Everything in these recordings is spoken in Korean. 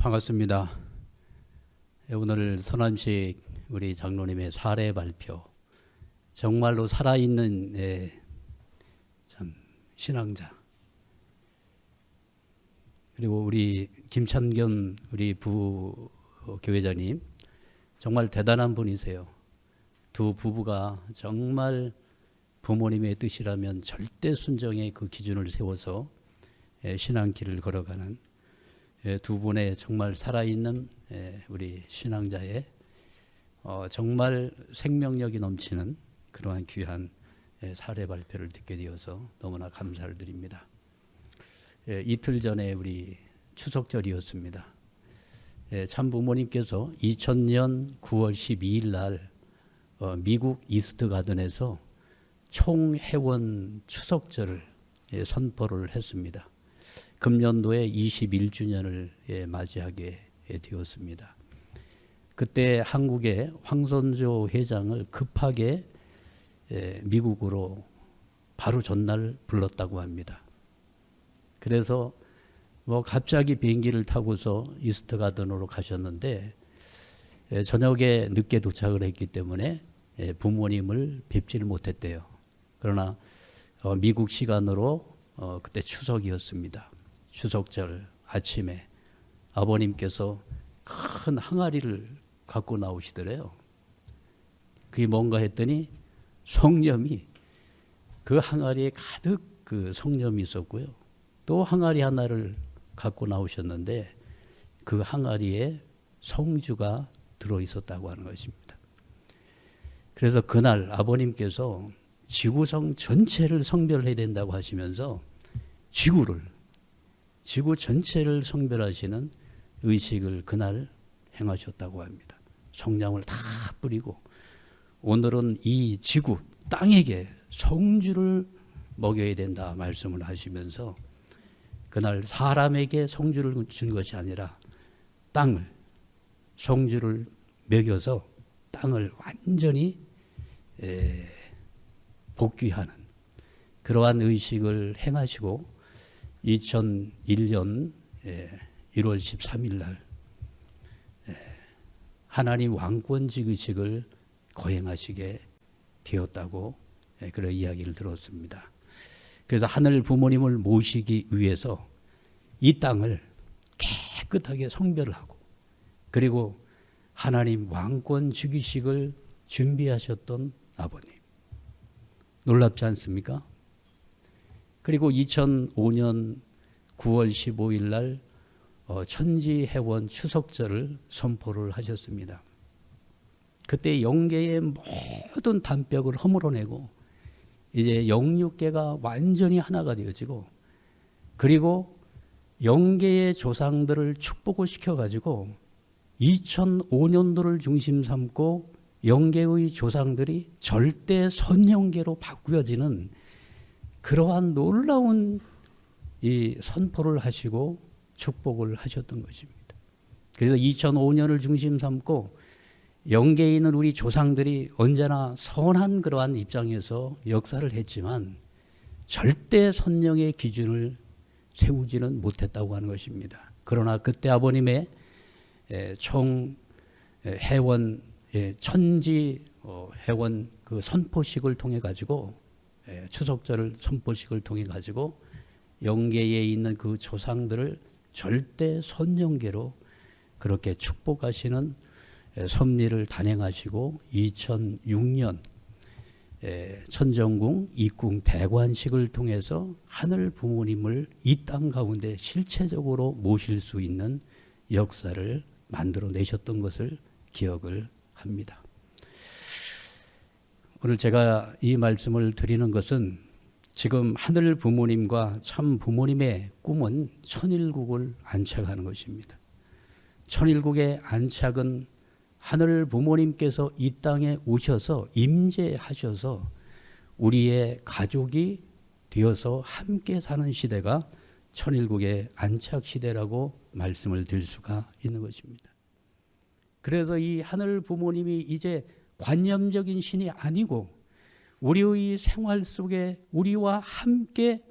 반갑습니다. 오늘 선암식 우리 장로님의 사례 발표, 정말로 살아있는 참 신앙자, 그리고 우리 김찬겸 우리 부교회장님 정말 대단한 분이세요. 두 부부가 정말 부모님의 뜻이라면 절대 순종의 그 기준을 세워서 신앙길을 걸어가는 두 분의 정말 살아있는 우리 신앙자의 정말 생명력이 넘치는 그러한 귀한 사례 발표를 듣게 되어서 너무나 감사를 드립니다. 이틀 전에 우리 추석절이었습니다. 참 부모님께서 2000년 9월 12일 날 미국 이스트 가든에서 총회원 추석절을 선포를 했습니다. 금년도에 21주년을 맞이하게 되었습니다. 그때 한국의 황선조 회장을 급하게 미국으로 바로 전날 불렀다고 합니다. 그래서 갑자기 비행기를 타고서 이스트 가든으로 가셨는데 저녁에 늦게 도착을 했기 때문에 부모님을 뵙지를 못했대요. 그러나 미국 시간으로 그때 추석이었습니다. 추석절 아침에 아버님께서 큰 항아리를 갖고 나오시더래요. 그게 뭔가 했더니 성념이, 그 항아리에 가득 그 성념이 있었고요. 또 항아리 하나를 갖고 나오셨는데 그 항아리에 성주가 들어있었다고 하는 것입니다. 그래서 그날 아버님께서 지구성 전체를 성별해야 된다고 하시면서 지구 전체를 성별하시는 의식을 그날 행하셨다고 합니다. 성냥을 다 뿌리고 오늘은 이 지구 땅에게 성주를 먹여야 된다 말씀을 하시면서 그날 사람에게 성주를 준 것이 아니라 땅을, 성주를 먹여서 땅을 완전히 복귀하는 그러한 의식을 행하시고 2001년 1월 13일 날 하나님 왕권직 의식을 거행하시게 되었다고 그런 이야기를 들었습니다. 그래서 하늘 부모님을 모시기 위해서 이 땅을 깨끗하게 성별하고 그리고 하나님 왕권직 의식을 준비하셨던 아버님. 놀랍지 않습니까? 그리고 2005년 9월 15일 날 천지회원 추석절을 선포를 하셨습니다. 그때 영계의 모든 단벽을 허물어내고 이제 영육계가 완전히 하나가 되어지고 그리고 영계의 조상들을 축복을 시켜가지고 2005년도를 중심 삼고 영계의 조상들이 절대 선영계로 바꾸어지는 그러한 놀라운 이 선포를 하시고 축복을 하셨던 것입니다. 그래서 2005년을 중심 삼고 영계에 있는 우리 조상들이 언제나 선한 그러한 입장에서 역사를 했지만 절대 선영의 기준을 세우지는 못했다고 하는 것입니다. 그러나 그때 아버님의 총 회원 천지 회원 그 선포식을 통해 가지고 추석절을 선포식을 통해 가지고 영계에 있는 그 조상들을 절대 선영계로 그렇게 축복하시는 섭리를 단행하시고 2006년 천정궁 입궁 대관식을 통해서 하늘 부모님을 이 땅 가운데 실체적으로 모실 수 있는 역사를 만들어내셨던 것을 기억을 합니다. 오늘 제가 이 말씀을 드리는 것은 지금 하늘 부모님과 참 부모님의 꿈은 천일국을 안착하는 것입니다. 천일국의 안착은 하늘 부모님께서 이 땅에 오셔서 임재하셔서 우리의 가족이 되어서 함께 사는 시대가 천일국의 안착 시대라고 말씀을 드릴 수가 있는 것입니다. 그래서 이 하늘 부모님이 이제 관념적인 신이 아니고 우리의 생활 속에 우리와 함께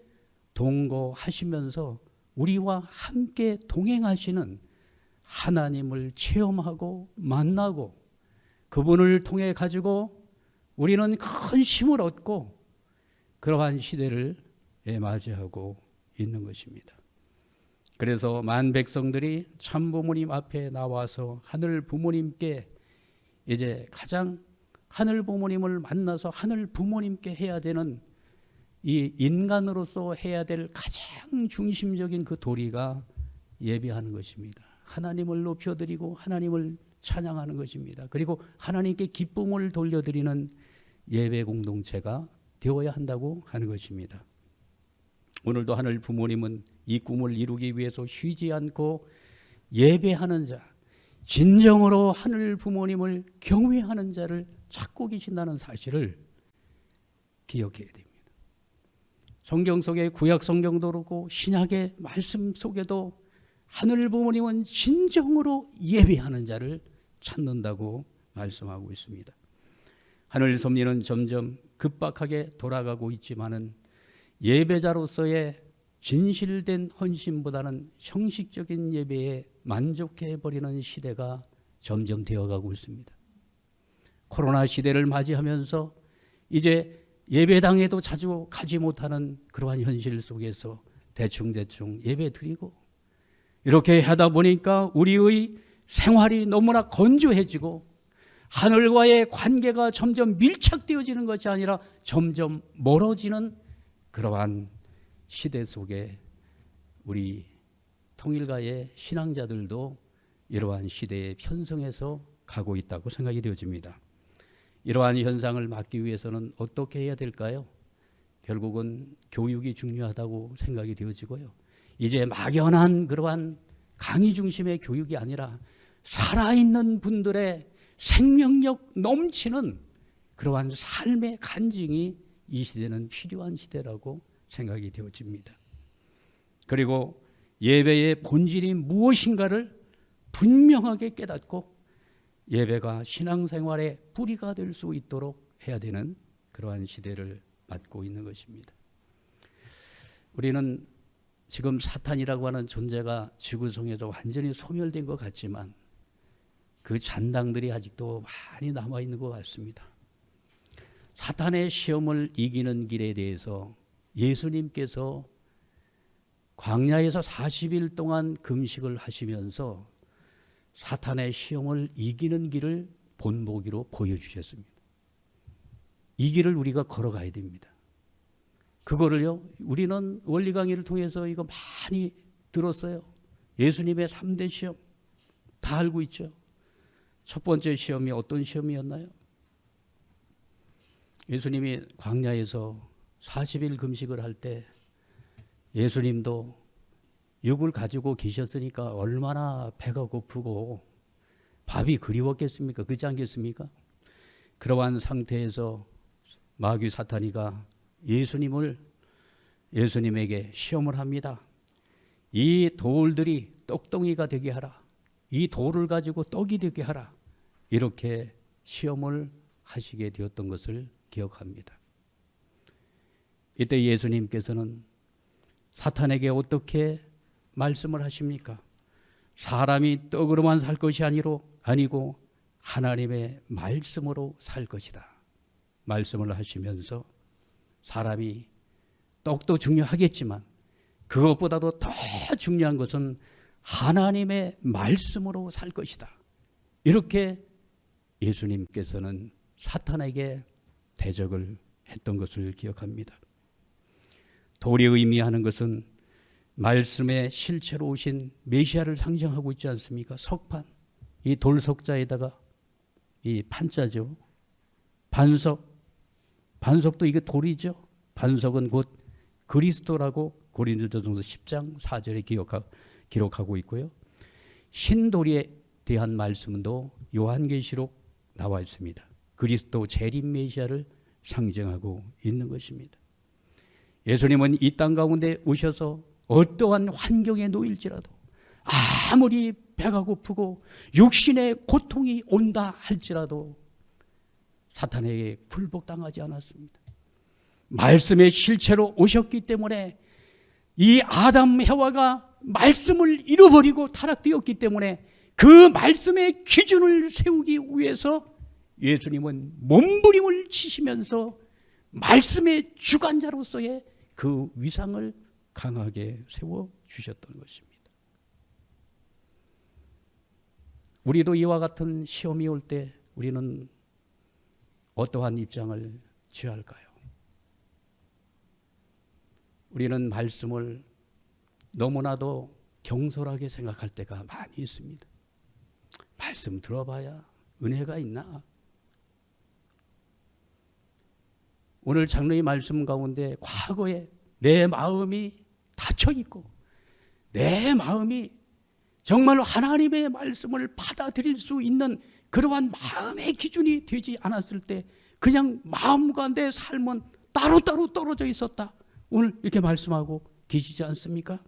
동거하시면서 우리와 함께 동행하시는 하나님을 체험하고 만나고 그분을 통해 가지고 우리는 큰 힘을 얻고 그러한 시대를 맞이하고 있는 것입니다. 그래서 만 백성들이 참 부모님 앞에 나와서 하늘 부모님께 이제 가장 하늘 부모님을 만나서 하늘 부모님께 해야 되는 이 인간으로서 해야 될 가장 중심적인 그 도리가 예배하는 것입니다. 하나님을 높여드리고 하나님을 찬양하는 것입니다. 그리고 하나님께 기쁨을 돌려드리는 예배 공동체가 되어야 한다고 하는 것입니다. 오늘도 하늘 부모님은 이 꿈을 이루기 위해서 쉬지 않고 예배하는 자, 진정으로 하늘 부모님을 경외하는 자를 찾고 계신다는 사실을 기억해야 됩니다. 성경 속에 구약 성경도 그렇고 신약의 말씀 속에도 하늘 부모님은 진정으로 예배하는 자를 찾는다고 말씀하고 있습니다. 하늘 섭리는 점점 급박하게 돌아가고 있지만은 예배자로서의 진실된 헌신보다는 형식적인 예배에 만족해버리는 시대가 점점 되어가고 있습니다. 코로나 시대를 맞이하면서 이제 예배당에도 자주 가지 못하는 그러한 현실 속에서 대충 예배 드리고 이렇게 하다 보니까 우리의 생활이 너무나 건조해지고 하늘과의 관계가 점점 밀착되어지는 것이 아니라 점점 멀어지는 그러한 시대 속에 우리 통일가의 신앙자들도 이러한 시대에 편성해서 가고 있다고 생각이 되어집니다. 이러한 현상을 막기 위해서는 어떻게 해야 될까요? 결국은 교육이 중요하다고 생각이 되어지고요. 이제 막연한 그러한 강의 중심의 교육이 아니라 살아있는 분들의 생명력 넘치는 그러한 삶의 간증이 이 시대는 필요한 시대라고 생각이 되어집니다. 그리고 예배의 본질이 무엇인가를 분명하게 깨닫고 예배가 신앙생활의 뿌리가 될 수 있도록 해야 되는 그러한 시대를 맞고 있는 것입니다. 우리는 지금 사탄이라고 하는 존재가 지구상에서 완전히 소멸된 것 같지만 그 잔당들이 아직도 많이 남아있는 것 같습니다. 사탄의 시험을 이기는 길에 대해서 예수님께서 광야에서 40일 동안 금식을 하시면서 사탄의 시험을 이기는 길을 본보기로 보여주셨습니다. 이 길을 우리가 걸어가야 됩니다. 그거를요, 우리는 원리 강의를 통해서 이거 많이 들었어요. 예수님의 3대 시험 다 알고 있죠. 첫 번째 시험이 어떤 시험이었나요? 예수님이 광야에서 40일 금식을 할 때 예수님도 육을 가지고 계셨으니까 얼마나 배가 고프고 밥이 그리웠겠습니까? 그렇지 않겠습니까? 그러한 상태에서 마귀 사탄이가 예수님에게 시험을 합니다. 이 돌들이 떡덩이가 되게 하라. 이 돌을 가지고 떡이 되게 하라. 이렇게 시험을 하시게 되었던 것을 기억합니다. 이때 예수님께서는 사탄에게 어떻게 말씀을 하십니까? 사람이 떡으로만 살 것이 아니고 하나님의 말씀으로 살 것이다. 말씀을 하시면서 사람이 떡도 중요하겠지만 그것보다도 더 중요한 것은 하나님의 말씀으로 살 것이다. 이렇게 예수님께서는 사탄에게 대적을 했던 것을 기억합니다. 돌이 의미하는 것은 말씀의 실체로 오신 메시아를 상징하고 있지 않습니까? 석판, 이 돌석자에다가 이 판자죠. 반석도 이게 돌이죠. 반석은 곧 그리스도라고 고린도전서 10장 4절에 기록하고 있고요. 신돌이에 대한 말씀도 요한계시록 나와 있습니다. 그리스도 재림 메시아를 상징하고 있는 것입니다. 예수님은 이 땅 가운데 오셔서 어떠한 환경에 놓일지라도 아무리 배가 고프고 육신의 고통이 온다 할지라도 사탄에게 굴복당하지 않았습니다. 말씀의 실체로 오셨기 때문에 이 아담 해와가 말씀을 잃어버리고 타락되었기 때문에 그 말씀의 기준을 세우기 위해서 예수님은 몸부림을 치시면서 말씀의 주관자로서의 그 위상을 강하게 세워주셨던 것입니다. 우리도 이와 같은 시험이 올 때 우리는 어떠한 입장을 취할까요? 우리는 말씀을 너무나도 경솔하게 생각할 때가 많이 있습니다. 말씀 들어봐야 은혜가 있나? 오늘 장로의 말씀 가운데 과거에 내 마음이 닫혀 있고 내 마음이 정말로 하나님의 말씀을 받아들일 수 있는 그러한 마음의 기준이 되지 않았을 때 그냥 마음과 내 삶은 따로따로 떨어져 있었다. 오늘 이렇게 말씀하고 계시지 않습니까?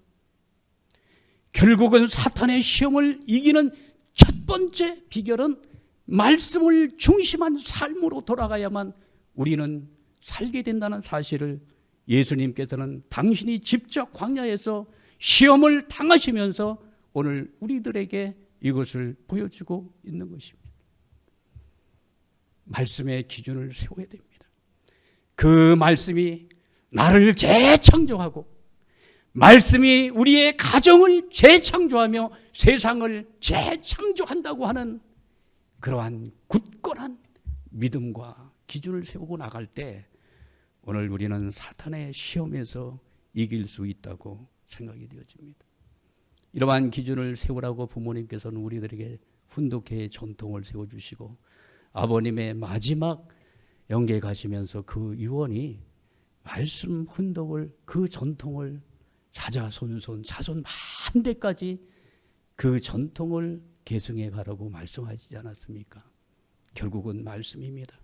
결국은 사탄의 시험을 이기는 첫 번째 비결은 말씀을 중심한 삶으로 돌아가야만 우리는 살게 된다는 사실을 예수님께서는 당신이 직접 광야에서 시험을 당하시면서 오늘 우리들에게 이것을 보여주고 있는 것입니다. 말씀의 기준을 세워야 됩니다. 그 말씀이 나를 재창조하고 말씀이 우리의 가정을 재창조하며 세상을 재창조한다고 하는 그러한 굳건한 믿음과 기준을 세우고 나갈 때 오늘 우리는 사탄의 시험에서 이길 수 있다고 생각이 되어집니다. 이러한 기준을 세우라고 부모님께서는 우리들에게 훈독회의 전통을 세워주시고 아버님의 마지막 영계 가시면서 그 유언이 말씀 훈독을 그 전통을 자자손손 자손 만 대까지 그 전통을 계승해 가라고 말씀하시지 않았습니까? 결국은 말씀입니다.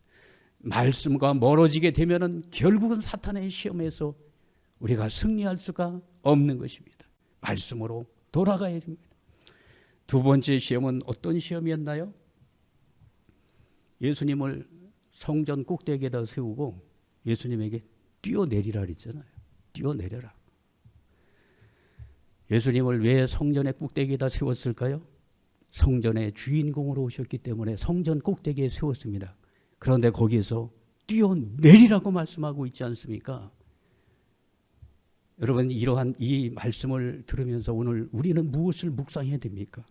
말씀과 멀어지게 되면은 결국은 사탄의 시험에서 우리가 승리할 수가 없는 것입니다. 말씀으로 돌아가야 됩니다. 두 번째 시험은 어떤 시험이었나요? 예수님을 성전 꼭대기에다 세우고 예수님에게 뛰어내리라 그랬잖아요. 뛰어내려라. 예수님을 왜 성전의 꼭대기에다 세웠을까요? 성전의 주인공으로 오셨기 때문에 성전 꼭대기에 세웠습니다. 그런데 거기에서 뛰어내리라고 말씀하고 있지 않습니까? 여러분, 이러한 이 말씀을 들으면서 오늘 우리는 무엇을 묵상해야 됩니까?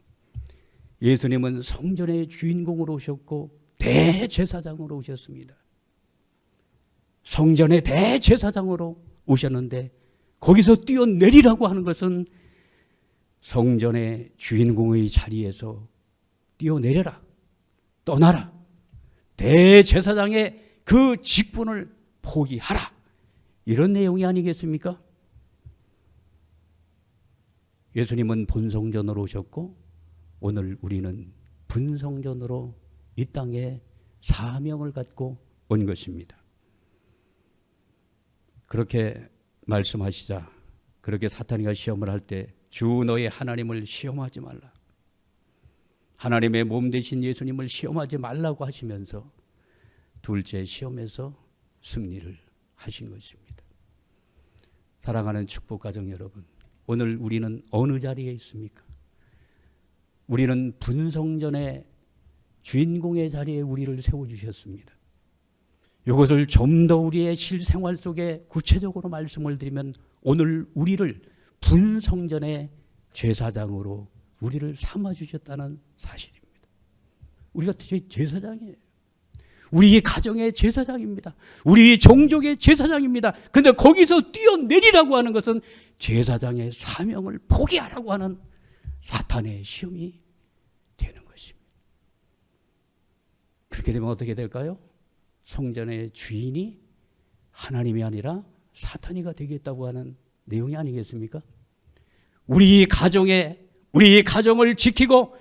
예수님은 성전의 주인공으로 오셨고 대제사장으로 오셨습니다. 성전의 대제사장으로 오셨는데 거기서 뛰어내리라고 하는 것은 성전의 주인공의 자리에서 뛰어내려라, 떠나라, 대제사장의 그 직분을 포기하라, 이런 내용이 아니겠습니까? 예수님은 본성전으로 오셨고 오늘 우리는 분성전으로 이 땅에 사명을 갖고 온 것입니다. 그렇게 말씀하시자 그렇게 사탄이가 시험을 할 때 주 너의 하나님을 시험하지 말라, 하나님의 몸 되신 예수님을 시험하지 말라고 하시면서 둘째 시험에서 승리를 하신 것입니다. 사랑하는 축복가정 여러분, 오늘 우리는 어느 자리에 있습니까? 우리는 분성전의 주인공의 자리에 우리를 세워주셨습니다. 이것을 좀 더 우리의 실생활 속에 구체적으로 말씀을 드리면 오늘 우리를 분성전의 제사장으로 우리를 삼아주셨다는 사실입니다. 우리가 제사장이에요. 우리 가정의 제사장입니다. 우리 종족의 제사장입니다. 그런데 거기서 뛰어내리라고 하는 것은 제사장의 사명을 포기하라고 하는 사탄의 시험이 되는 것입니다. 그렇게 되면 어떻게 될까요? 성전의 주인이 하나님이 아니라 사탄이가 되겠다고 하는 내용이 아니겠습니까? 우리 가정을 지키고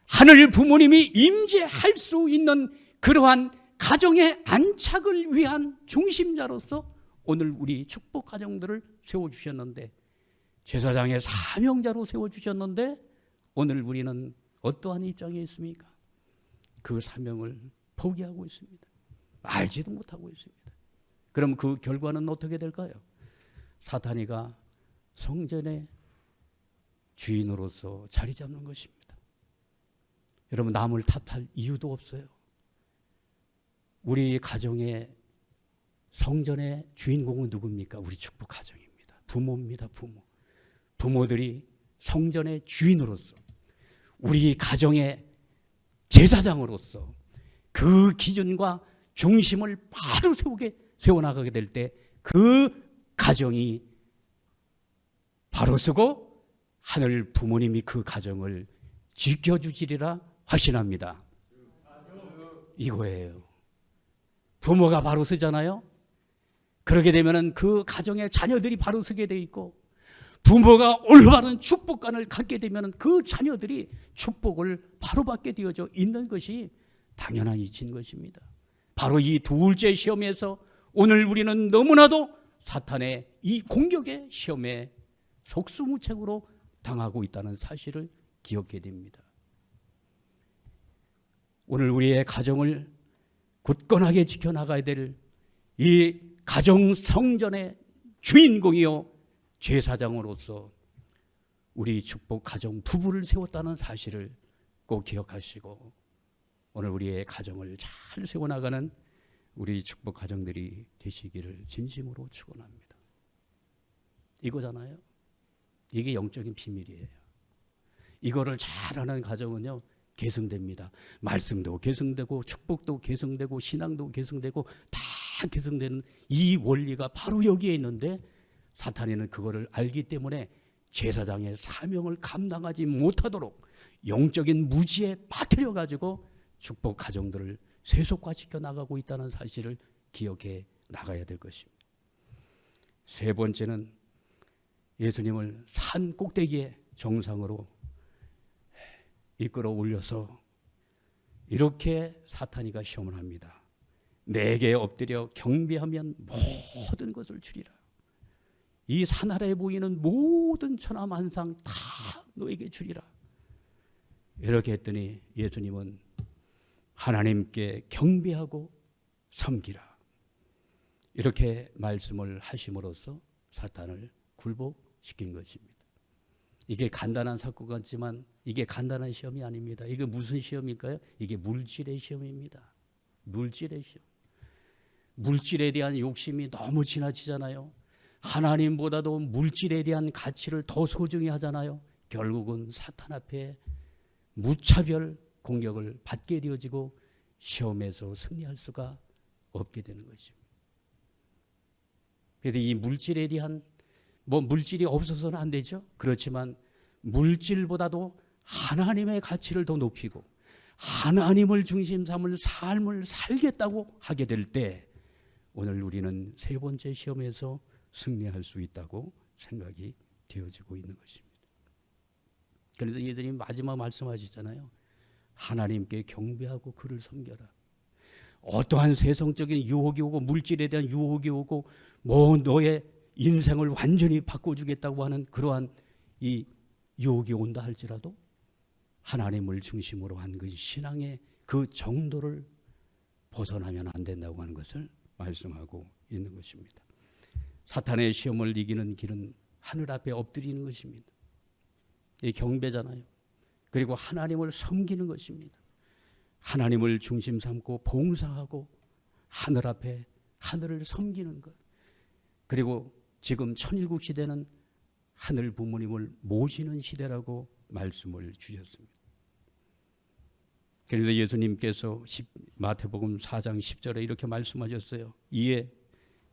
하늘 부모님이 임재할 수 있는 그러한 가정의 안착을 위한 중심자로서 오늘 우리 축복 가정들을 세워주셨는데, 제사장의 사명자로 세워주셨는데 오늘 우리는 어떠한 입장에 있습니까? 그 사명을 포기하고 있습니다. 알지도 못하고 있습니다. 그럼 그 결과는 어떻게 될까요? 사탄이가 성전의 주인으로서 자리 잡는 것입니다. 여러분, 남을 탓할 이유도 없어요. 우리 가정의 성전의 주인공은 누굽니까? 우리 축복 가정입니다. 부모입니다. 부모. 부모들이 성전의 주인으로서, 우리 가정의 제사장으로서 그 기준과 중심을 바로 세워나가게 될 때 그 가정이 바로 서고 하늘 부모님이 그 가정을 지켜주시리라 확신합니다. 이거예요. 부모가 바로 서잖아요. 그러게 되면은 그 가정의 자녀들이 바로 서게 돼 있고, 부모가 올바른 축복관을 갖게 되면은 그 자녀들이 축복을 바로 받게 되어져 있는 것이 당연한 이치인 것입니다. 바로 이 둘째 시험에서 오늘 우리는 너무나도 사탄의 이 공격의 시험에 속수무책으로 당하고 있다는 사실을 기억해야 됩니다. 오늘 우리의 가정을 굳건하게 지켜나가야 될 이 가정 성전의 주인공이요 제사장으로서 우리 축복 가정 부부를 세웠다는 사실을 꼭 기억하시고, 오늘 우리의 가정을 잘 세워나가는 우리 축복 가정들이 되시기를 진심으로 축원합니다. 이거잖아요. 이게 영적인 비밀이에요. 이거를 잘하는 가정은요 계승됩니다. 말씀도 계승되고 축복도 계승되고 신앙도 계승되고 다 계승되는 이 원리가 바로 여기에 있는데, 사탄이는 그거를 알기 때문에 제사장의 사명을 감당하지 못하도록 영적인 무지에 빠뜨려 가지고 축복 가정들을 세속화시켜 나가고 있다는 사실을 기억해 나가야 될 것입니다. 세 번째는 예수님을 산 꼭대기에 정상으로 이끌어 올려서 이렇게 사탄이가 시험을 합니다. 내게 엎드려 경배하면 모든 것을 주리라. 이 산 아래에 보이는 모든 천하만상 다 너에게 주리라. 이렇게 했더니 예수님은 하나님께 경배하고 섬기라, 이렇게 말씀을 하심으로써 사탄을 굴복시킨 것입니다. 이게 간단한 사건 같지만 이게 간단한 시험이 아닙니다. 이게 무슨 시험일까요? 이게 물질의 시험입니다. 물질의 시험. 물질에 대한 욕심이 너무 지나치잖아요. 하나님보다도 물질에 대한 가치를 더 소중히 하잖아요. 결국은 사탄 앞에 무차별 공격을 받게 되어지고 시험에서 승리할 수가 없게 되는 것입니다. 그래서 이 물질에 대한, 물질이 없어서는 안 되죠. 그렇지만 물질보다도 하나님의 가치를 더 높이고 하나님을 중심 삼을 삶을 살겠다고 하게 될 때 오늘 우리는 세 번째 시험에서 승리할 수 있다고 생각이 되어지고 있는 것입니다. 그래서 예수님 마지막 말씀하시잖아요. 하나님께 경배하고 그를 섬겨라. 어떠한 세상적인 유혹이 오고 물질에 대한 유혹이 오고 너의 인생을 완전히 바꿔주겠다고 하는 그러한 이 유혹이 온다 할지라도 하나님을 중심으로 한 그 신앙의 그 정도를 벗어나면 안 된다고 하는 것을 말씀하고 있는 것입니다. 사탄의 시험을 이기는 길은 하늘 앞에 엎드리는 것입니다. 이 경배잖아요. 그리고 하나님을 섬기는 것입니다. 하나님을 중심 삼고 봉사하고 하늘 앞에 하늘을 섬기는 것. 그리고 지금 천일국 시대는 하늘 부모님을 모시는 시대라고 말씀을 주셨습니다. 그래서 예수님께서 마태복음 4장 10절에 이렇게 말씀하셨어요. 이에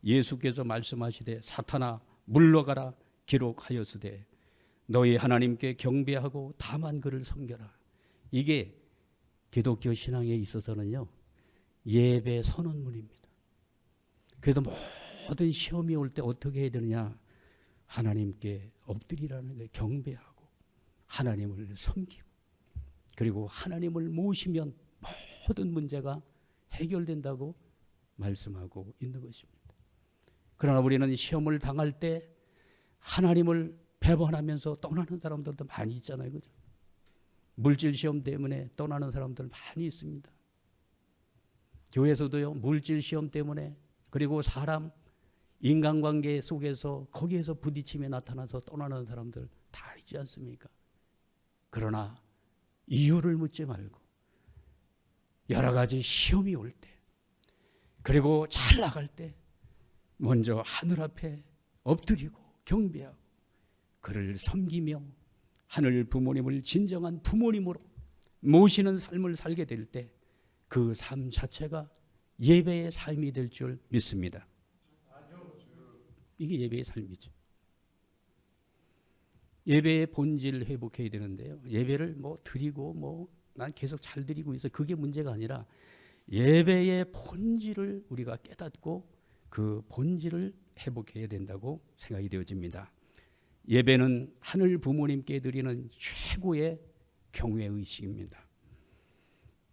예수께서 말씀하시되 사탄아 물러가라 기록하였으되 너희 하나님께 경배하고 다만 그를 섬겨라. 이게 기독교 신앙에 있어서는요 예배 선언문입니다. 그래서 모든 시험이 올 때 어떻게 해야 되느냐, 하나님께 엎드리라는 게 경배하고 하나님을 섬기고 그리고 하나님을 모시면 모든 문제가 해결된다고 말씀하고 있는 것입니다. 그러나 우리는 시험을 당할 때 하나님을 배반하면서 떠나는 사람들도 많이 있잖아요. 그죠? 물질 시험 때문에 떠나는 사람들 많이 있습니다. 교회에서도요, 물질 시험 때문에, 그리고 사람 인간관계 속에서 거기에서 부딪힘에 나타나서 떠나는 사람들 다 있지 않습니까? 그러나 이유를 묻지 말고 여러 가지 시험이 올 때, 그리고 잘 나갈 때 먼저 하늘 앞에 엎드리고 경배하고 그를 섬기며 하늘 부모님을 진정한 부모님으로 모시는 삶을 살게 될 때 그 삶 자체가 예배의 삶이 될 줄 믿습니다. 이게 예배의 삶이죠. 예배의 본질을 회복해야 되는데요. 예배를 드리고 난 계속 잘 드리고 있어. 그게 문제가 아니라 예배의 본질을 우리가 깨닫고 그 본질을 회복해야 된다고 생각이 되어집니다. 예배는 하늘 부모님께 드리는 최고의 경외의식입니다.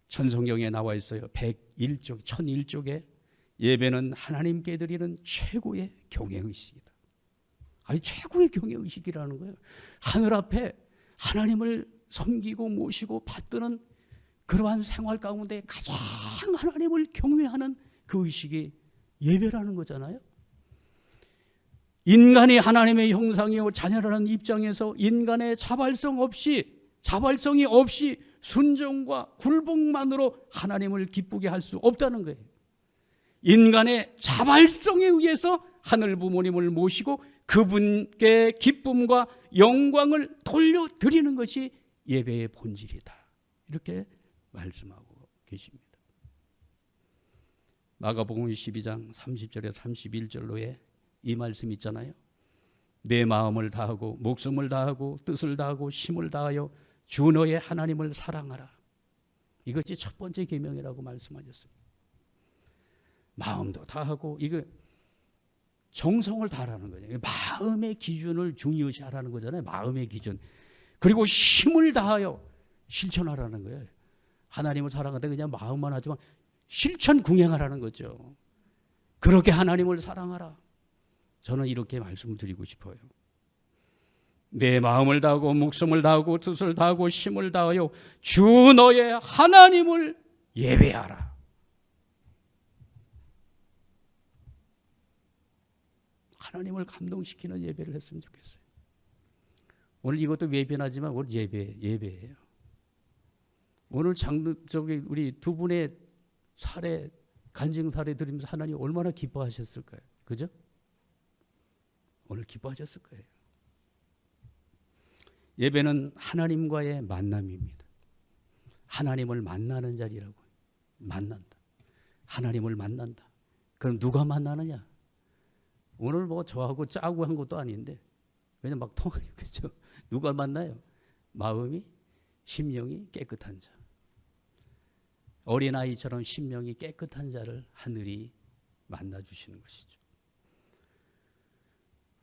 천성경에 나와 있어요. 101쪽, 1001쪽에 예배는 하나님께 드리는 최고의 경외의식이다. 아니, 최고의 경외의식이라는 거예요. 하늘 앞에 하나님을 섬기고 모시고 받드는 그러한 생활 가운데 가장 하나님을 경외하는 그 의식이 예배라는 거잖아요. 인간이 하나님의 형상이요 자녀라는 입장에서 인간의 자발성이 없이 순종과 굴복만으로 하나님을 기쁘게 할 수 없다는 거예요. 인간의 자발성에 의해서 하늘 부모님을 모시고 그분께 기쁨과 영광을 돌려드리는 것이 예배의 본질이다. 이렇게 말씀하고 계십니다. 마가복음 12장 30절에 31절로에 이 말씀 있잖아요. 내 마음을 다하고 목숨을 다하고 뜻을 다하고 힘을 다하여 주 너의 하나님을 사랑하라. 이것이 첫 번째 계명이라고 말씀하셨습니다. 마음도 다하고 이거 정성을 다하라는 거죠. 마음의 기준을 중요시하라는 거잖아요. 마음의 기준. 그리고 힘을 다하여 실천하라는 거예요. 하나님을 사랑하되 그냥 마음만 하지만 실천 궁행하라는 거죠. 그렇게 하나님을 사랑하라. 저는 이렇게 말씀을 드리고 싶어요. 내 마음을 다하고 목숨을 다하고 뜻을 다하고 힘을 다하여 주 너의 하나님을 예배하라. 하나님을 감동시키는 예배를 했으면 좋겠어요. 오늘 이것도 외변하지만 오늘 예배예요. 오늘 우리 두 분의 간증 사례 들으면서 하나님 얼마나 기뻐하셨을까요? 그죠? 오늘 기뻐하셨을 거예요. 예배는 하나님과의 만남입니다. 하나님을 만나는 자리라고. 만난다. 하나님을 만난다. 그럼 누가 만나느냐? 오늘 저하고 짜고 한 것도 아닌데 그냥 막 통하겠죠. 누가 만나요? 마음이 심령이 깨끗한 자. 어린아이처럼 심령이 깨끗한 자를 하늘이 만나주시는 것이죠.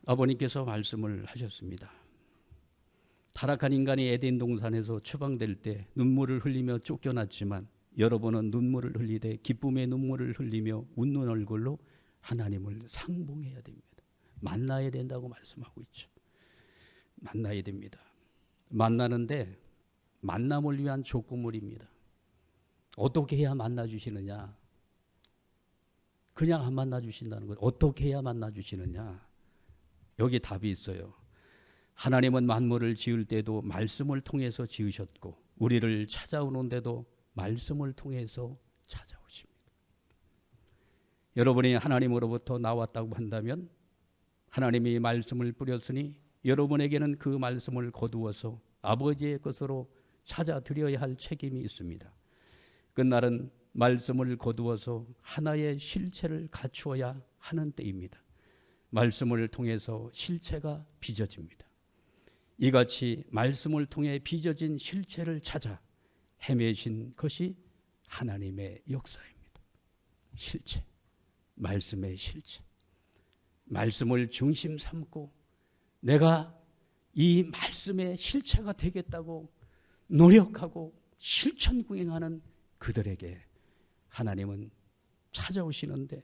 아버님께서 말씀을 하셨습니다. 타락한 인간이 에덴 동산에서 추방될 때 눈물을 흘리며 쫓겨났지만 여러분은 눈물을 흘리되 기쁨의 눈물을 흘리며 웃는 얼굴로 하나님을 상봉해야 됩니다. 만나야 된다고 말씀하고 있죠. 만나야 됩니다. 만나는데 만남을 위한 조건물입니다. 어떻게 해야 만나주시느냐? 그냥 안 만나주신다는 거예요. 어떻게 해야 만나주시느냐? 여기 답이 있어요. 하나님은 만물을 지을 때도 말씀을 통해서 지으셨고 우리를 찾아오는데도 말씀을 통해서 찾아오십니다. 여러분이 하나님으로부터 나왔다고 한다면 하나님이 말씀을 뿌렸으니 여러분에게는 그 말씀을 거두어서 아버지의 것으로 찾아드려야 할 책임이 있습니다. 그날은 말씀을 거두어서 하나의 실체를 갖추어야 하는 때입니다. 말씀을 통해서 실체가 빚어집니다. 이같이 말씀을 통해 빚어진 실체를 찾아 헤매신 것이 하나님의 역사입니다. 실체, 말씀의 실체. 말씀을 중심 삼고 내가 이 말씀의 실체가 되겠다고 노력하고 실천구행하는 그들에게 하나님은 찾아오시는데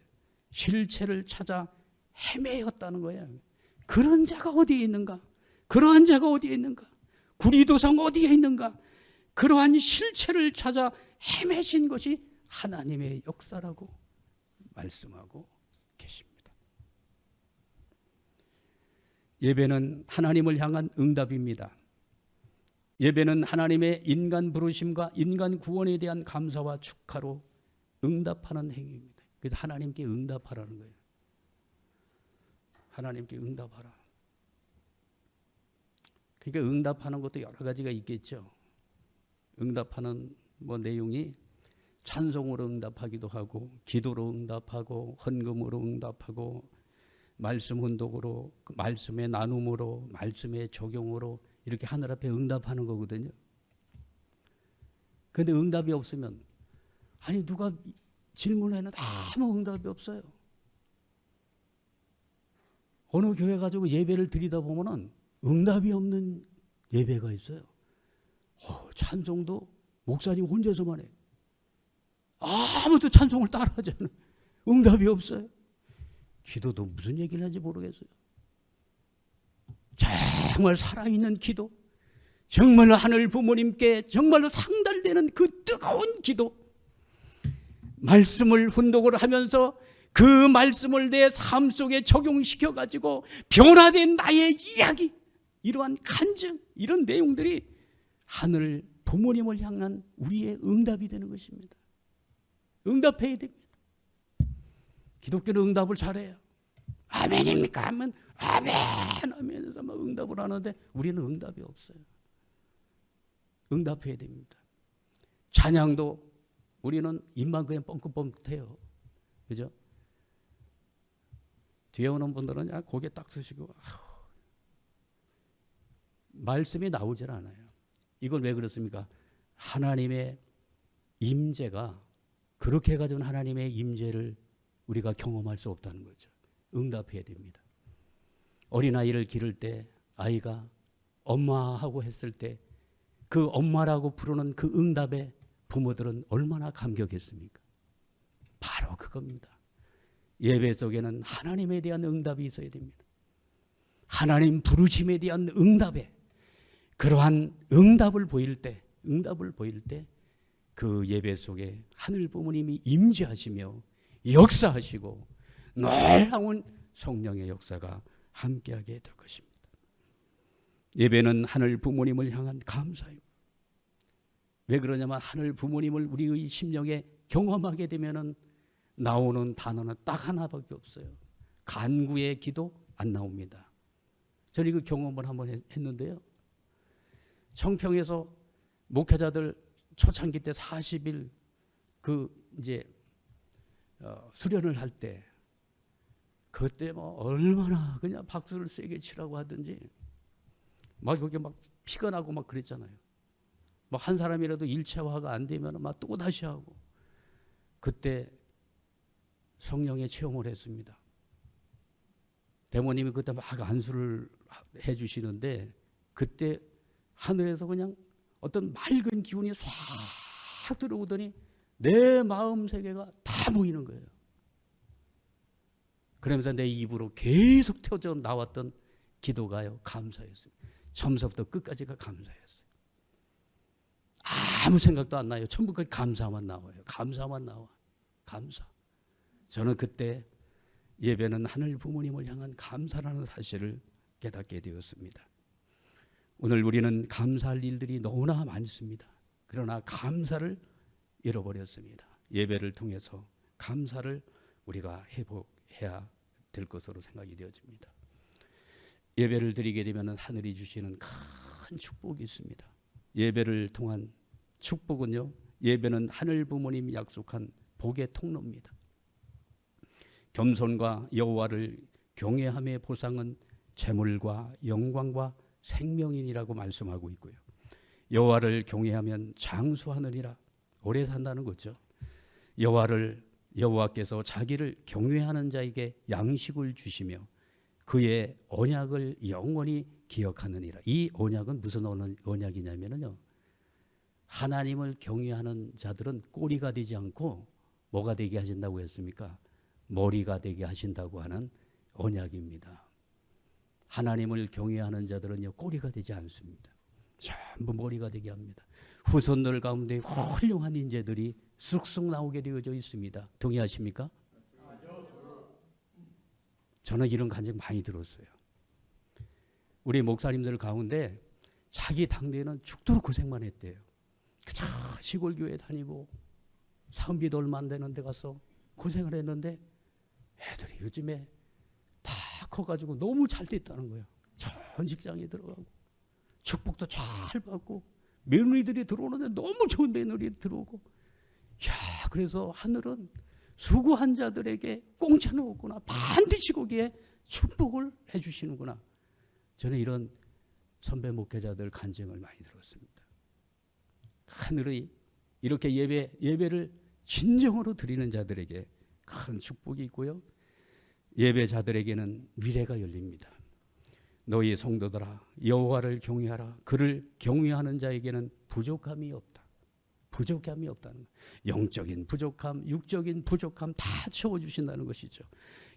실체를 찾아 헤매었다는 거예요. 그런 자가 어디에 있는가? 그러한 자가 어디에 있는가? 구리도성 어디에 있는가? 그러한 실체를 찾아 헤매신 것이 하나님의 역사라고 말씀하고 계십니다. 예배는 하나님을 향한 응답입니다. 예배는 하나님의 인간 부르심과 인간 구원에 대한 감사와 축하로 응답하는 행위입니다. 그래서 하나님께 응답하라는 거예요. 하나님께 응답하라. 그러니까 응답하는 것도 여러 가지가 있겠죠. 응답하는 내용이 찬송으로 응답하기도 하고, 기도로 응답하고, 헌금으로 응답하고, 말씀 훈독으로, 말씀의 나눔으로, 말씀의 적용으로 이렇게 하늘 앞에 응답하는 거거든요. 그런데 응답이 없으면, 아니 누가 질문했는데 아무 응답이 없어요. 어느 교회 가지고 예배를 드리다 보면은 응답이 없는 예배가 있어요. 찬송도 목사님 혼자서만 해. 아무도 찬송을 따라하지 않아요. 응답이 없어요. 기도도 무슨 얘기를 하는지 모르겠어요. 정말 살아있는 기도, 정말 하늘 부모님께 정말로 상달되는 그 뜨거운 기도, 말씀을 훈독을 하면서 그 말씀을 내 삶 속에 적용시켜 가지고 변화된 나의 이야기, 이러한 간증, 이런 내용들이 하늘 부모님을 향한 우리의 응답이 되는 것입니다. 응답해야 됩니다. 기독교는 응답을 잘해요. 아멘입니까? 하면 아멘, 아멘에서 막 응답을 하는데 우리는 응답이 없어요. 응답해야 됩니다. 찬양도 우리는 입만 그냥 뻥긋뻥긋해요. 그죠? 뒤에 오는 분들은 그냥 고개 딱 쓰시고 말씀이 나오질 않아요. 이걸 왜 그렇습니까? 하나님의 임재가, 그렇게 해가지고는 하나님의 임재를 우리가 경험할 수 없다는 거죠. 응답해야 됩니다. 어린아이를 기를 때 아이가 엄마하고 했을 때 그 엄마라고 부르는 그 응답에 부모들은 얼마나 감격했습니까? 바로 그겁니다. 예배 속에는 하나님에 대한 응답이 있어야 됩니다. 하나님 부르심에 대한 응답에, 그러한 응답을 보일 때 그 예배 속에 하늘 부모님이 임재하시며 역사하시고 놀라운 성령의 역사가 함께하게 될 것입니다. 예배는 하늘 부모님을 향한 감사입니다. 왜 그러냐면 하늘 부모님을 우리의 심령에 경험하게 되면은 나오는 단어는 딱 하나밖에 없어요. 간구의 기도 안 나옵니다. 저는 그 경험을 한번 했는데요. 청평에서 목회자들 초창기 때 40일 수련을 할 때 그때 얼마나 그냥 박수를 세게 치라고 하든지 막 여기 막 피가 나고 막 그랬잖아요. 막 한 사람이라도 일체화가 안 되면 막 또 다시 하고, 그때 성령의 체험을 했습니다. 대모님이 그때 막 안수를 해주시는데 그때 하늘에서 그냥 어떤 맑은 기운이 싹 들어오더니 내 마음 세계가 다 보이는 거예요. 그러면서 내 입으로 계속 터져 나왔던 기도가요, 감사였습니다. 처음부터 끝까지가 감사였어요. 아무 생각도 안 나요. 전부 감사만 나와요. 감사만 나와. 감사. 저는 그때 예배는 하늘 부모님을 향한 감사라는 사실을 깨닫게 되었습니다. 오늘 우리는 감사할 일들이 너무나 많습니다. 그러나 감사를 잃어버렸습니다. 예배를 통해서 감사를 우리가 회복해야 될 것으로 생각이 되어집니다. 예배를 드리게 되면 하늘이 주시는 큰 축복이 있습니다. 예배를 통한 축복은요, 예배는 하늘 부모님이 약속한 복의 통로입니다. 겸손과 여호와를 경외함의 보상은 재물과 영광과 생명이라고 말씀하고 있고요. 여호와를 경외하면 장수하느니라, 오래 산다는 거죠. 여호와께서 자기를 경외하는 자에게 양식을 주시며 그의 언약을 영원히 기억하느니라. 이 언약은 무슨 언약이냐면요, 하나님을 경외하는 자들은 꼬리가 되지 않고 뭐가 되게 하신다고 했습니까? 머리가 되게 하신다고 하는 언약입니다. 하나님을 경외하는 자들은요, 꼬리가 되지 않습니다. 전부 머리가 되게 합니다. 후손들 가운데 훌륭한 인재들이 쑥쑥 나오게 되어져 있습니다. 동의하십니까? 저는 이런 간증 많이 들었어요. 우리 목사님들 가운데 자기 당대에는 죽도록 고생만 했대요. 그저 시골 교회 다니고 사은비도 얼마 안 되는 데 가서 고생을 했는데 애들이 요즘에 다 커가지고 너무 잘 됐다는 거예요. 좋은 직장에 들어가고 축복도 잘 받고 며느리들이 들어오는데 너무 좋은 며느리 들어오고, 야, 그래서 하늘은 수고한 자들에게 공짜는 없구나. 반드시 거기에 축복을 해주시는구나. 저는 이런 선배 목회자들 간증을 많이 들었습니다. 하늘의 이렇게 예배를 진정으로 드리는 자들에게 큰 축복이 있고요. 예배자들에게는 미래가 열립니다. 너희 성도들아, 여호와를 경외하라. 그를 경외하는 자에게는 부족함이 없다. 부족함이 없다는 거예요. 영적인 부족함, 육적인 부족함 다 채워주신다는 것이죠.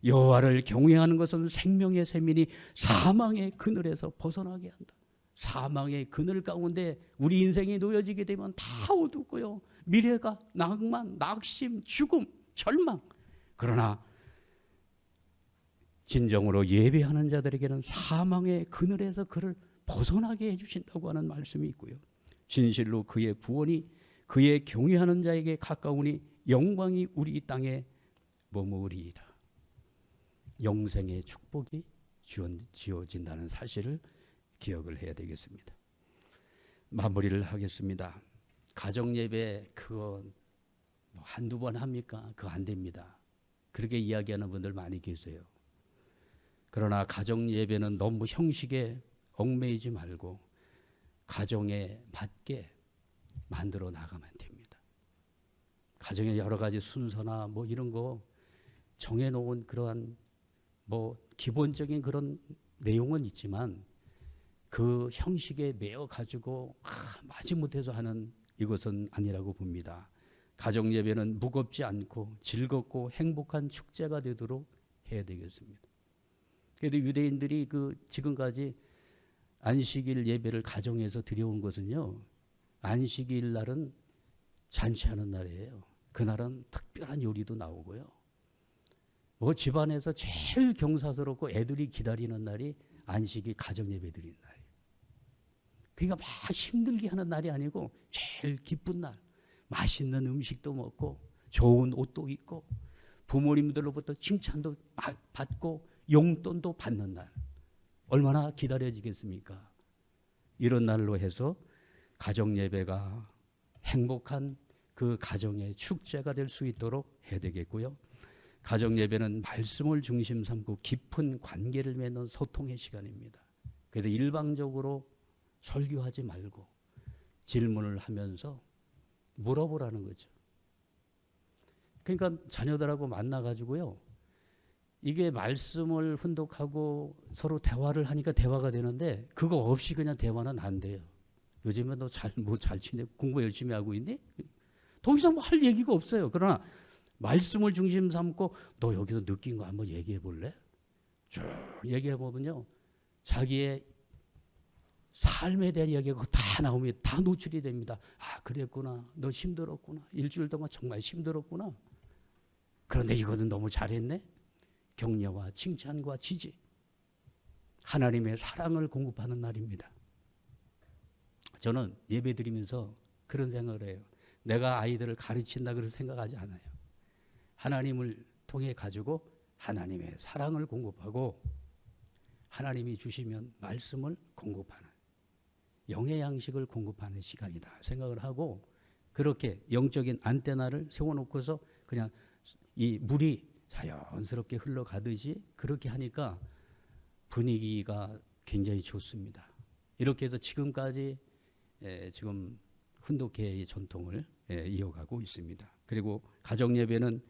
여호와를 경외하는 것은 생명의 샘이니 사망의 그늘에서 벗어나게 한다. 사망의 그늘 가운데 우리 인생이 놓여지게 되면 다 어둡고요. 미래가 낭만, 낙심, 죽음, 절망. 그러나 진정으로 예배하는 자들에게는 사망의 그늘에서 그를 벗어나게 해주신다고 하는 말씀이 있고요. 진실로 그의 구원이 그의 경외하는 자에게 가까우니 영광이 우리 땅에 머무리이다. 영생의 축복이 지어진다는 사실을 기억을 해야 되겠습니다. 마무리를 하겠습니다. 가정예배 그거 한두 번 합니까? 그거 안 됩니다. 그렇게 이야기하는 분들 많이 계세요. 그러나 가정예배는 너무 형식에 얽매이지 말고 가정에 맞게 만들어 나가면 됩니다. 가정에 여러 가지 순서나 뭐 이런 거 정해놓은 그러한 뭐 기본적인 그런 내용은 있지만 그 형식에 매여 가지고 마지못해서 하는 이것은 아니라고 봅니다. 가정예배는 무겁지 않고 즐겁고 행복한 축제가 되도록 해야 되겠습니다. 그래도 유대인들이 지금까지 안식일 예배를 가정에서 드려온 것은요, 안식일 날은 잔치하는 날이에요. 그날은 특별한 요리도 나오고요. 뭐 집안에서 제일 경사스럽고 애들이 기다리는 날이 안식일 가정예배 드리는 날이에요. 그러니까 막 힘들게 하는 날이 아니고 제일 기쁜 날. 맛있는 음식도 먹고 좋은 옷도 입고 부모님들로부터 칭찬도 받고 용돈도 받는 날. 얼마나 기다려지겠습니까? 이런 날로 해서 가정예배가 행복한 그 가정의 축제가 될 수 있도록 해야 되겠고요. 가정예배는 말씀을 중심 삼고 깊은 관계를 맺는 소통의 시간입니다. 그래서 일방적으로 설교하지 말고 질문을 하면서 물어보라는 거죠. 그러니까 자녀들하고 만나가지고요, 이게 말씀을 훈독하고 서로 대화를 하니까 대화가 되는데 그거 없이 그냥 대화는 안 돼요. 요즘에 너 잘 지내고 공부 열심히 하고 있니? 더 이상 뭐 할 얘기가 없어요. 그러나 말씀을 중심 삼고 너 여기서 느낀 거 한번 얘기해 볼래? 쭉 얘기해 보면요, 자기의 삶에 대한 이야기가 다 나오면 다 노출이 됩니다. 아, 그랬구나. 너 힘들었구나. 일주일 동안 정말 힘들었구나. 그런데 이거는 너무 잘했네. 격려와 칭찬과 지지. 하나님의 사랑을 공급하는 날입니다. 저는 예배 드리면서 그런 생각을 해요. 내가 아이들을 가르친다 그런 생각하지 않아요. 하나님을 통해 가지고 하나님의 사랑을 공급하고 하나님이 주시면 말씀을 공급하는 영의 양식을 공급하는 시간이다 생각을 하고, 그렇게 영적인 안테나를 세워놓고서 그냥 이 물이 자연스럽게 흘러가듯이 그렇게 하니까 분위기가 굉장히 좋습니다. 이렇게 해서 지금까지 지금 훈독회의 전통을 이어가고 있습니다. 그리고 가정예배는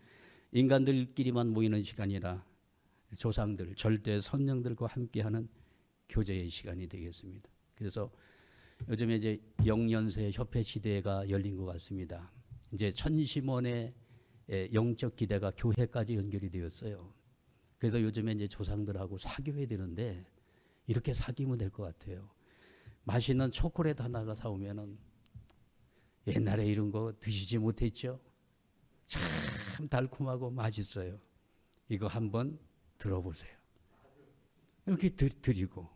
인간들끼리만 모이는 시간이 아니라 조상들, 절대 선령들과 함께하는 교제의 시간이 되겠습니다. 그래서 요즘에 이제 영연세 협회 시대가 열린 것 같습니다. 이제 천심원의 영적 기대가 교회까지 연결이 되었어요. 그래서 요즘에 이제 조상들하고 사귀어야 되는데 이렇게 사귀면 될 것 같아요. 맛있는 초콜릿 하나가 사오면은 옛날에 이런 거 드시지 못했죠? 참 달콤하고 맛있어요. 이거 한번 들어보세요. 이렇게 드리고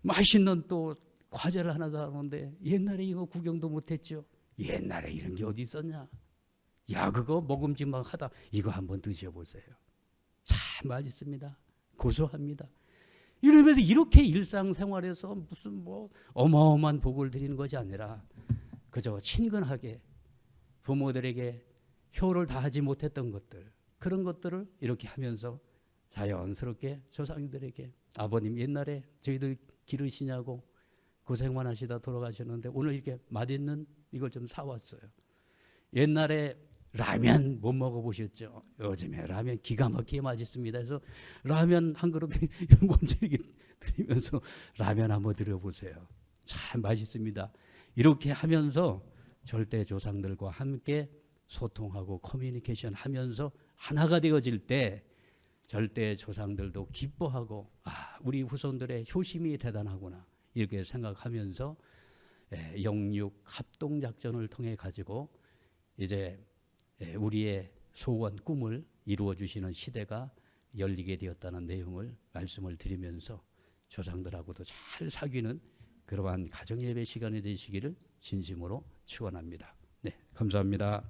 맛있는 또 과제를 하나 더 하는데 옛날에 이거 구경도 못했죠. 옛날에 이런 게 어디 있었냐. 야 그거 먹음직만 하다 이거 한번 드셔보세요. 참 맛있습니다. 고소합니다. 이러면서 이렇게 일상생활에서 무슨 뭐 어마어마한 복을 드리는 것이 아니라 그저 친근하게 부모들에게 효를 다하지 못했던 것들 그런 것들을 이렇게 하면서 자연스럽게 조상들에게 아버님 옛날에 저희들 기르시냐고 고생만 하시다 돌아가셨는데 오늘 이렇게 맛있는 이걸 좀 사왔어요. 옛날에 라면 못 먹어보셨죠? 요즘에 라면 기가 막히게 맛있습니다. 그래서 라면 한 그릇 먼저 이렇게 드리면서 라면 한번 드려보세요. 참 맛있습니다. 이렇게 하면서 절대 조상들과 함께 소통하고 커뮤니케이션 하면서 하나가 되어질 때 절대 조상들도 기뻐하고 아 우리 후손들의 효심이 대단하구나 이렇게 생각하면서 영육 합동작전을 통해 가지고 이제 우리의 소원 꿈을 이루어 주시는 시대가 열리게 되었다는 내용을 말씀을 드리면서 조상들하고도 잘 사귀는 그러한 가정예배 시간이 되시기를 진심으로 축원합니다. 네, 감사합니다.